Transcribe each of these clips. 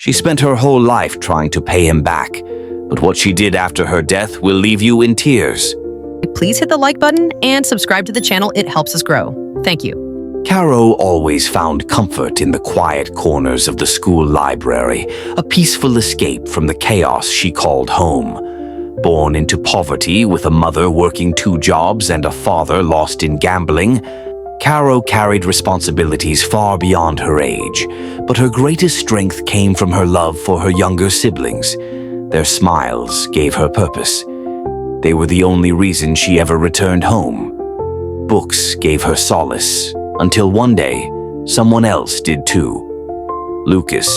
She spent her whole life trying to pay him back, but what she did after her death will leave you in tears. Please hit the like button and subscribe to the channel. It helps us grow. Thank you. Caro always found comfort in the quiet corners of the school library, a peaceful escape from the chaos she called home. Born into poverty with a mother working 2 jobs and a father lost in gambling, Caro carried responsibilities far beyond her age, but her greatest strength came from her love for her younger siblings. Their smiles gave her purpose. They were the only reason she ever returned home. Books gave her solace, until one day, someone else did too. Lucas.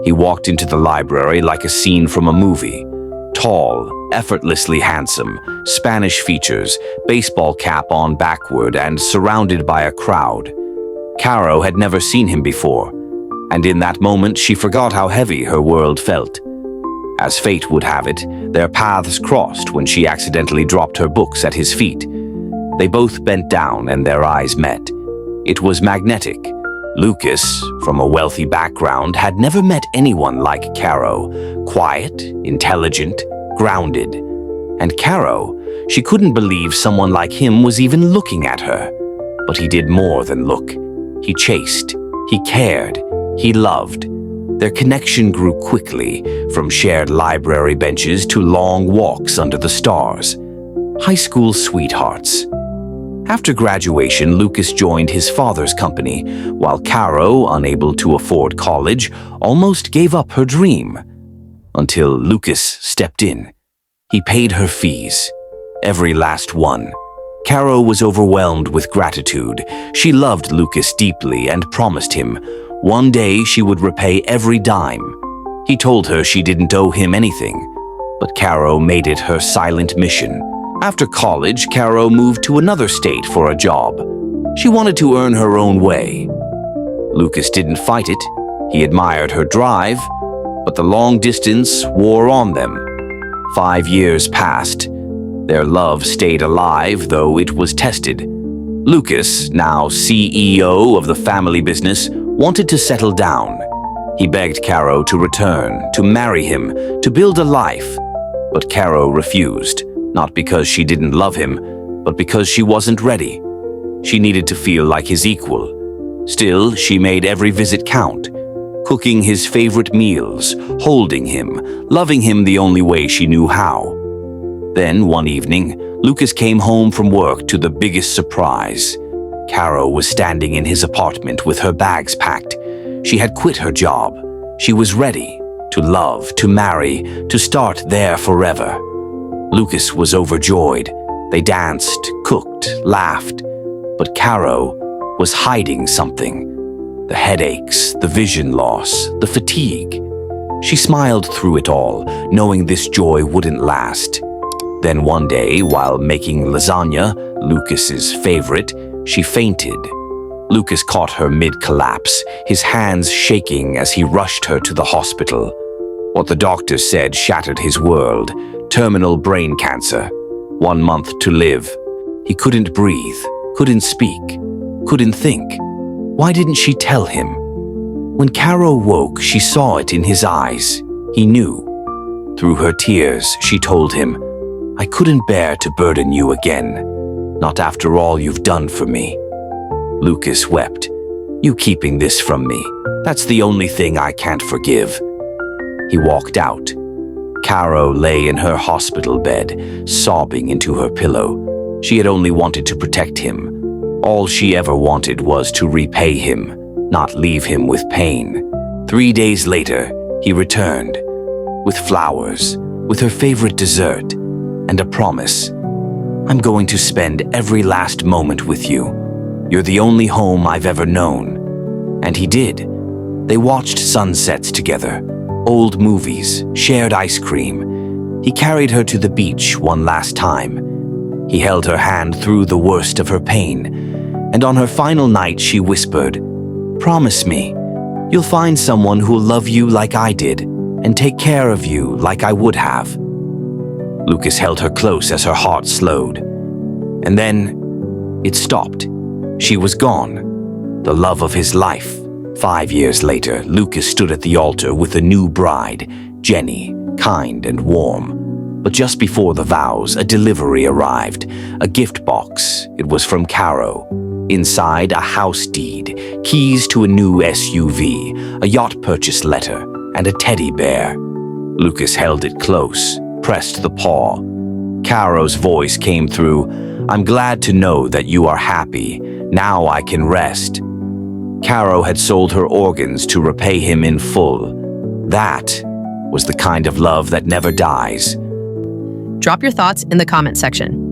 He walked into the library like a scene from a movie. Tall, effortlessly handsome, Spanish features, baseball cap on backward, and surrounded by a crowd. Caro had never seen him before, and in that moment she forgot how heavy her world felt. As fate would have it, their paths crossed when she accidentally dropped her books at his feet. They both bent down and their eyes met. It was magnetic. Lucas, from a wealthy background, had never met anyone like Caro. Quiet, intelligent, grounded. And Caro, she couldn't believe someone like him was even looking at her. But he did more than look. He chased, he cared, he loved. Their connection grew quickly, from shared library benches to long walks under the stars. High school sweethearts. After graduation, Lucas joined his father's company, while Caro, unable to afford college, almost gave up her dream. Until Lucas stepped in. He paid her fees, every last one. Caro was overwhelmed with gratitude. She loved Lucas deeply and promised him one day she would repay every dime. He told her she didn't owe him anything, but Caro made it her silent mission. After college, Caro moved to another state for a job. She wanted to earn her own way. Lucas didn't fight it. He admired her drive, but the long distance wore on them. 5 years passed. Their love stayed alive, though it was tested. Lucas, now CEO of the family business, wanted to settle down. He begged Caro to return, to marry him, to build a life. But Caro refused. Not because she didn't love him, but because she wasn't ready. She needed to feel like his equal. Still, she made every visit count, cooking his favorite meals, holding him, loving him the only way she knew how. Then, one evening, Lucas came home from work to the biggest surprise. Caro was standing in his apartment with her bags packed. She had quit her job. She was ready to love, to marry, to start there forever. Lucas was overjoyed. They danced, cooked, laughed. But Caro was hiding something. The headaches, the vision loss, the fatigue. She smiled through it all, knowing this joy wouldn't last. Then one day, while making lasagna, Lucas's favorite, she fainted. Lucas caught her mid-collapse, his hands shaking as he rushed her to the hospital. What the doctor said shattered his world. Terminal brain cancer. 1 month to live. He couldn't breathe, couldn't speak, couldn't think. Why didn't she tell him? When Caro woke, she saw it in his eyes. He knew. Through her tears, she told him, "I couldn't bear to burden you again. Not after all you've done for me." Lucas wept. "You keeping this from me, that's the only thing I can't forgive." He walked out. Caro lay in her hospital bed, sobbing into her pillow. She had only wanted to protect him. All she ever wanted was to repay him, not leave him with pain. 3 days later, he returned, with flowers, with her favorite dessert, and a promise. "I'm going to spend every last moment with you. You're the only home I've ever known." And he did. They watched sunsets together. Old movies, shared ice cream. He carried her to the beach one last time. He held her hand through the worst of her pain, and on her final night she whispered, "Promise me, you'll find someone who'll love you like I did, and take care of you like I would have." Lucas held her close as her heart slowed. And then, it stopped. She was gone. The love of his life, 5 years later, Lucas stood at the altar with a new bride, Jenny, kind and warm. But just before the vows, a delivery arrived, a gift box. It was from Caro. Inside, a house deed, keys to a new SUV, a yacht purchase letter, and a teddy bear. Lucas held it close, pressed the paw. Caro's voice came through, "I'm glad to know that you are happy. Now I can rest." Caro had sold her organs to repay him in full. That was the kind of love that never dies. Drop your thoughts in the comment section.